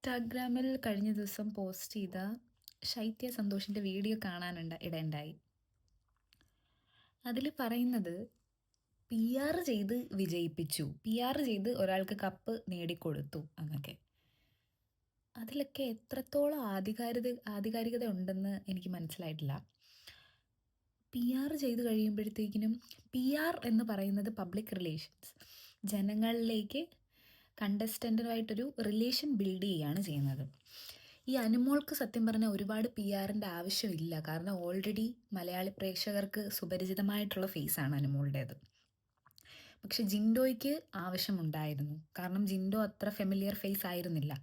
ഇൻസ്റ്റാഗ്രാമിൽ കഴിഞ്ഞ ദിവസം പോസ്റ്റ് ചെയ്ത ശൈത്യ സന്തോഷിൻ്റെ വീഡിയോ ഇടയുണ്ടായി. അതിൽ പറയുന്നത് PR ചെയ്ത് വിജയിപ്പിച്ചു, PR ചെയ്ത് ഒരാൾക്ക് കപ്പ് നേടിക്കൊടുത്തു എന്നൊക്കെ. അതിലൊക്കെ എത്രത്തോളം ആധികാരികത ഉണ്ടെന്ന് എനിക്ക് മനസ്സിലായിട്ടില്ല. PR ചെയ്ത് കഴിയുമ്പോഴത്തേക്കിനും PR എന്ന് പറയുന്നത് പബ്ലിക് റിലേഷൻസ്, ജനങ്ങളിലേക്ക് കണ്ടസ്റ്റൻറ്റുമായിട്ടൊരു റിലേഷൻ ബിൽഡ് ചെയ്യുകയാണ് ചെയ്യുന്നത്. ഈ അനുമോൾക്ക് സത്യം പറഞ്ഞാൽ ഒരുപാട് PR-ൻ്റെ ആവശ്യമില്ല. കാരണം ഓൾറെഡി മലയാളി പ്രേക്ഷകർക്ക് സുപരിചിതമായിട്ടുള്ള ഫേസാണ് അനുമോളുടേത്. പക്ഷെ ജിൻഡോയ്ക്ക് ആവശ്യമുണ്ടായിരുന്നു. കാരണം ജിൻഡോ അത്ര ഫെമിലിയർ ഫേസ് ആയിരുന്നില്ല.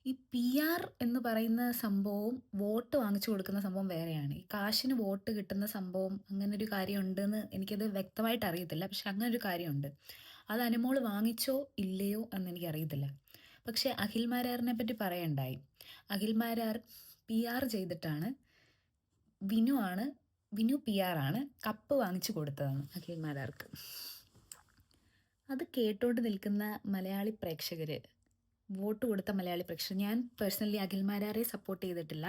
ഈ PR എന്ന് പറയുന്ന സംഭവവും വോട്ട് വാങ്ങിച്ചു കൊടുക്കുന്ന സംഭവം വേറെയാണ്. ഈ കാശിന് വോട്ട് കിട്ടുന്ന സംഭവം അങ്ങനൊരു കാര്യം ഉണ്ടെന്ന് എനിക്കത് വ്യക്തമായിട്ട് അറിയത്തില്ല. പക്ഷെ അങ്ങനൊരു കാര്യമുണ്ട്. അത് അനുമോൾ വാങ്ങിച്ചോ ഇല്ലയോ എന്ന് എനിക്കറിയത്തില്ല. പക്ഷേ അഖിൽ മാരാറിനെ പറ്റി പറയണ്ടായി. അഖിൽ മാരാർ PR ചെയ്തിട്ടാണ്, വിനു PR ആണ് കപ്പ് വാങ്ങിച്ചു കൊടുത്തതാണ് അഖിൽ മാരാർക്ക്. അത് കേട്ടോണ്ട് നിൽക്കുന്ന മലയാളി പ്രേക്ഷകർ, വോട്ട് കൊടുത്ത മലയാളി പ്രേക്ഷകർ, ഞാൻ പേഴ്സണലി അഖിൽ മാരാറെ സപ്പോർട്ട് ചെയ്തിട്ടില്ല,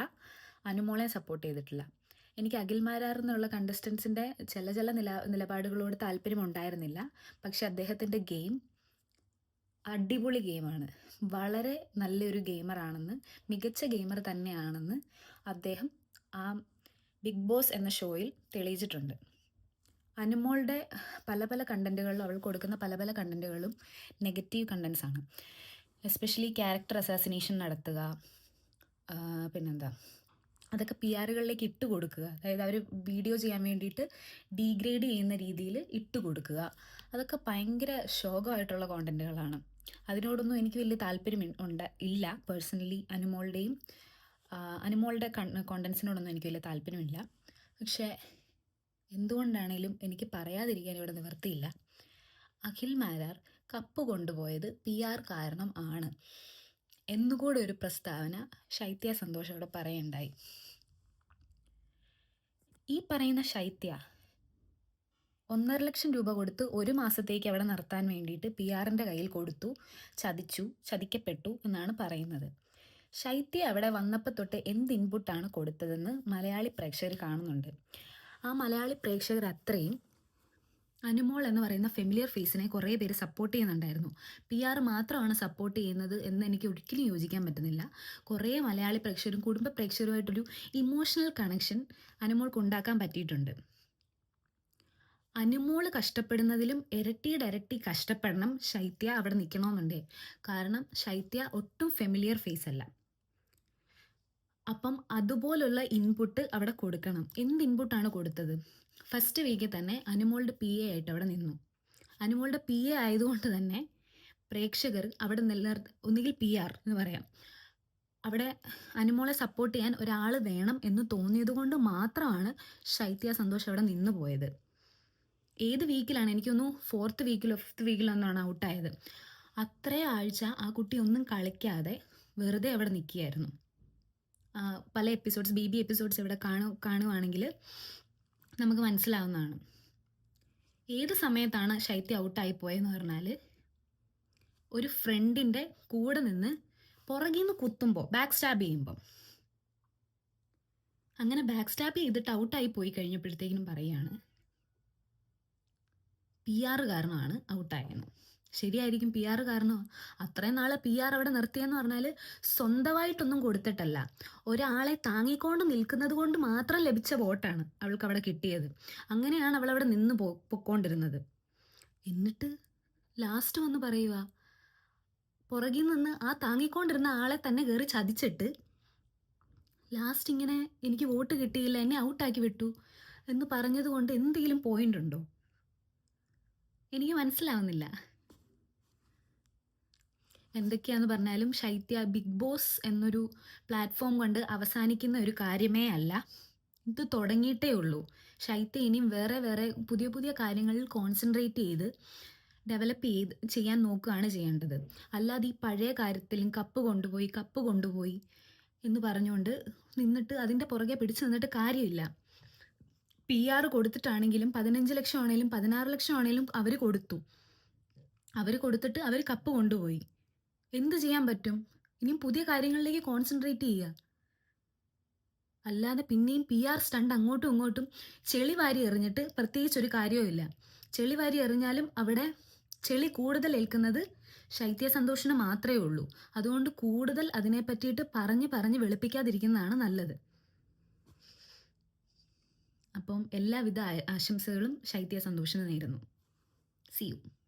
അനുമോളെ സപ്പോർട്ട് ചെയ്തിട്ടില്ല. എനിക്ക് അഖിൽ മാരാർ എന്നുള്ള കണ്ടസ്റ്റൻസിൻ്റെ ചില നിലപാടുകളോട് താല്പര്യമുണ്ടായിരുന്നില്ല. പക്ഷെ അദ്ദേഹത്തിൻ്റെ ഗെയിം അടിപൊളി ഗെയിമാണ്. വളരെ നല്ലൊരു ഗെയിമറാണെന്ന്, മികച്ച ഗെയിമർ തന്നെയാണെന്ന് അദ്ദേഹം ആ ബിഗ് ബോസ് എന്ന ഷോയിൽ തെളിയിച്ചിട്ടുണ്ട്. അനുമോളുടെ പല കണ്ടൻറ്റുകളിലും, അവൾ കൊടുക്കുന്ന പല കണ്ടൻറ്റുകളും നെഗറ്റീവ് കണ്ടൻസാണ്. എസ്പെഷ്യലി ക്യാരക്ടർ അസാസിനേഷൻ നടത്തുക, പിന്നെന്താ, അതൊക്കെ PR-കളിലേക്ക് ഇട്ട് കൊടുക്കുക. അതായത് അവർ വീഡിയോ ചെയ്യാൻ വേണ്ടിയിട്ട് ഡീഗ്രേഡ് ചെയ്യുന്ന രീതിയിൽ ഇട്ട് കൊടുക്കുക. അതൊക്കെ ഭയങ്കര ശോകമായിട്ടുള്ള കോണ്ടൻറ്റുകളാണ്. അതിനോടൊന്നും എനിക്ക് വലിയ താല്പര്യം ഇല്ല പേഴ്സണലി. അനുമോളുടെ കോണ്ടൻസിനോടൊന്നും എനിക്ക് വലിയ താല്പര്യമില്ല. പക്ഷേ എന്തുകൊണ്ടാണേലും എനിക്ക് പറയാതിരിക്കാൻ ഇവിടെ നിവർത്തിയില്ല. അഖിൽ മാരാർ കപ്പ് കൊണ്ടുപോയത് PR കാരണം ആണ് എന്നുകൂടെ ഒരു പ്രസ്താവന ശൈത്യ സന്തോഷ് അവിടെ പറയുണ്ടായി. ഈ പറയുന്ന ശൈത്യ 1.5 ലക്ഷം രൂപ കൊടുത്ത് ഒരു മാസത്തേക്ക് അവിടെ നിർത്താൻ വേണ്ടിയിട്ട് PR-ൻ്റെ കയ്യിൽ കൊടുത്തു, ചതിക്കപ്പെട്ടു എന്നാണ് പറയുന്നത്. ശൈത്യ അവിടെ വന്നപ്പോൾ തൊട്ട് എന്ത് ഇൻപുട്ടാണ് കൊടുത്തതെന്ന് മലയാളി പ്രേക്ഷകർ കാണുന്നുണ്ട്. ആ മലയാളി പ്രേക്ഷകർ അത്രയും അനുമോൾ എന്ന് പറയുന്ന ഫെമിലിയർ ഫേസിനെ കുറേ പേര് സപ്പോർട്ട് ചെയ്യുന്നുണ്ടായിരുന്നു. PR മാത്രമാണ് സപ്പോർട്ട് ചെയ്യുന്നത് എന്ന് എനിക്ക് ഒരിക്കലും യോജിക്കാൻ പറ്റുന്നില്ല. കുറേ മലയാളി പ്രേക്ഷകരും കുടുംബ പ്രേക്ഷകരുമായിട്ടൊരു ഇമോഷണൽ കണക്ഷൻ അനുമോൾക്ക് ഉണ്ടാക്കാൻ പറ്റിയിട്ടുണ്ട്. അനുമോൾ കഷ്ടപ്പെടുന്നതിലും ഇരട്ടി കഷ്ടപ്പെടണം ശൈത്യ അവിടെ നിൽക്കണമെന്നുണ്ടേ. കാരണം ശൈത്യ ഒട്ടും ഫെമിലിയർ ഫേസ് അല്ല. അപ്പം അതുപോലുള്ള ഇൻപുട്ട് അവിടെ കൊടുക്കണം. എന്ത് ഇൻപുട്ടാണ് കൊടുത്തത്? ഫസ്റ്റ് വീക്കിൽ തന്നെ അനുമോളുടെ PA ആയിട്ട് അവിടെ നിന്നു. അനുമോളുടെ PA ആയതുകൊണ്ട് തന്നെ പ്രേക്ഷകർ അവിടെ ഒന്നുകിൽ PR എന്ന് പറയാം, അവിടെ അനുമോളെ സപ്പോർട്ട് ചെയ്യാൻ ഒരാൾ വേണം എന്ന് തോന്നിയത് കൊണ്ട് മാത്രമാണ് ശൈത്യ സന്തോഷ് അവിടെ നിന്ന് പോയത്. ഏത് വീക്കിലാണ്, എനിക്കൊന്നു 4th വീക്കിലോ 5th വീക്കിലോ ഒന്നാണ് ഔട്ടായത്. അത്രേ ആഴ്ച ആ കുട്ടി ഒന്നും കളിക്കാതെ വെറുതെ അവിടെ നിൽക്കുകയായിരുന്നു. പല എപ്പിസോഡ്സ്, BB എപ്പിസോഡ്സ് ഇവിടെ കാണുവാണെങ്കിൽ നമുക്ക് മനസ്സിലാവുന്നതാണ്. ഏത് സമയത്താണ് ശൈത്യ ഔട്ടായി പോയെന്ന് പറഞ്ഞാൽ, ഒരു ഫ്രണ്ടിൻ്റെ കൂടെ നിന്ന് പുറകിൽ നിന്ന് കുത്തുമ്പോൾ, ബാക്ക് സ്റ്റാബ് ചെയ്യുമ്പം, അങ്ങനെ ബാക്ക് സ്റ്റാബ് ചെയ്തിട്ട് ഔട്ടായി പോയി കഴിഞ്ഞപ്പോഴത്തേക്കിനും പറയുകയാണ് PR കാരണമാണ് ഔട്ടായെന്ന്. ശരിയായിരിക്കും, PR കാരണമോ? അത്രയും നാളെ PR അവിടെ നിർത്തിയെന്ന് പറഞ്ഞാൽ സ്വന്തമായിട്ടൊന്നും കൊടുത്തിട്ടല്ല, ഒരാളെ താങ്ങിക്കൊണ്ട് നിൽക്കുന്നത് കൊണ്ട് മാത്രം ലഭിച്ച വോട്ടാണ് അവൾക്ക് അവിടെ കിട്ടിയത്. അങ്ങനെയാണ് അവളവിടെ നിന്ന് പൊക്കോണ്ടിരുന്നത്. എന്നിട്ട് ലാസ്റ്റ് വന്ന് പറയുക, പുറകിൽ നിന്ന് ആ താങ്ങിക്കൊണ്ടിരുന്ന ആളെ തന്നെ കയറി ചതിച്ചിട്ട് ലാസ്റ്റ് ഇങ്ങനെ എനിക്ക് വോട്ട് കിട്ടിയില്ല, എന്നെ ഔട്ടാക്കി വിട്ടു എന്ന് പറഞ്ഞത് കൊണ്ട് എന്തെങ്കിലും പോയിന്റ് ഉണ്ടോ? എനിക്ക് മനസ്സിലാവുന്നില്ല. എന്തൊക്കെയാന്ന് പറഞ്ഞാലും ശൈത്യ ബിഗ് ബോസ് എന്നൊരു പ്ലാറ്റ്ഫോം കൊണ്ട് അവസാനിക്കുന്ന ഒരു കാര്യമേ അല്ല. ഇത് തുടങ്ങിയിട്ടേ ഉള്ളൂ. ശൈത്യ ഇനിയും വേറെ പുതിയ കാര്യങ്ങളിൽ കോൺസെൻട്രേറ്റ് ചെയ്ത് ഡെവലപ്പ് ചെയ്യാൻ നോക്കുകയാണ് ചെയ്യേണ്ടത്. അല്ലാതെ ഈ പഴയ കാര്യത്തിലും കപ്പ് കൊണ്ടുപോയി എന്ന് പറഞ്ഞുകൊണ്ട് നിന്നിട്ട് അതിൻ്റെ പുറകെ പിടിച്ചു നിന്നിട്ട് കാര്യമില്ല. PR കൊടുത്തിട്ടാണെങ്കിലും 15 ലക്ഷം ആണെങ്കിലും 16 ലക്ഷം ആണെങ്കിലും അവർ കൊടുത്തിട്ട് അവർ കപ്പ് കൊണ്ടുപോയി. എന്ത് ചെയ്യാൻ പറ്റും? ഇനിയും പുതിയ കാര്യങ്ങളിലേക്ക് കോൺസെൻട്രേറ്റ് ചെയ്യുക. അല്ലാതെ പിന്നെയും PR സ്റ്റണ്ട് അങ്ങോട്ടും ഇങ്ങോട്ടും ചെളി വാരി എറിഞ്ഞിട്ട് പ്രത്യേകിച്ചൊരു കാര്യവുമില്ല. ചെളി വാരി എറിഞ്ഞാലും അവിടെ ചെളി കൂടുതൽ ഏൽക്കുന്നത് ശൈത്യ സന്തോഷിന് മാത്രമേ ഉള്ളൂ. അതുകൊണ്ട് കൂടുതൽ അതിനെ പറ്റിയിട്ട് പറഞ്ഞ് വെളുപ്പിക്കാതിരിക്കുന്നതാണ് നല്ലത്. അപ്പം എല്ലാവിധ ആശംസകളും ശൈത്യ സന്തോഷിന് നേരുന്നു. See you.